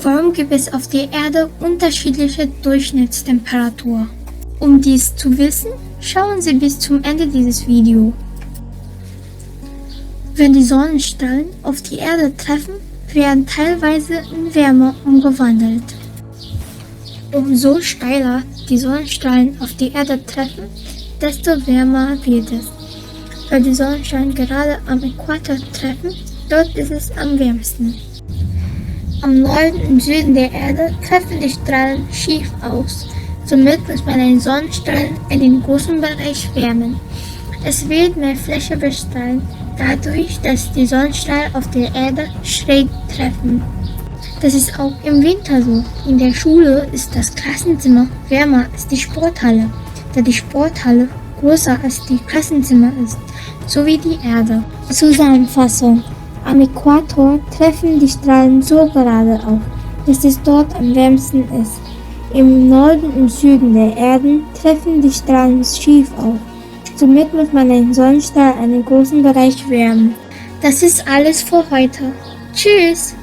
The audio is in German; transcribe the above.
Warum gibt es auf der Erde unterschiedliche Durchschnittstemperaturen? Um dies zu wissen, schauen Sie bis zum Ende dieses Videos. Wenn die Sonnenstrahlen auf die Erde treffen, werden teilweise in Wärme umgewandelt. Umso steiler die Sonnenstrahlen auf die Erde treffen, desto wärmer wird es. Weil die Sonnenstrahlen gerade am Äquator treffen, dort ist es am wärmsten. Am Norden und Süden der Erde treffen die Strahlen schief aus. Somit muss man den Sonnenstrahlen in den großen Bereich wärmen. Es wird mehr Fläche bestrahlen, dadurch, dass die Sonnenstrahlen auf der Erde schräg treffen. Das ist auch im Winter so. In der Schule ist das Klassenzimmer wärmer als die Sporthalle, da die Sporthalle größer als die Klassenzimmer ist, sowie die Erde. Zusammenfassung: Am Äquator treffen die Strahlen so gerade auf, dass es dort am wärmsten ist. Im Norden und Süden der Erden treffen die Strahlen schief auf. Somit muss man den Sonnenstrahl einen großen Bereich wärmen. Das ist alles für heute. Tschüss!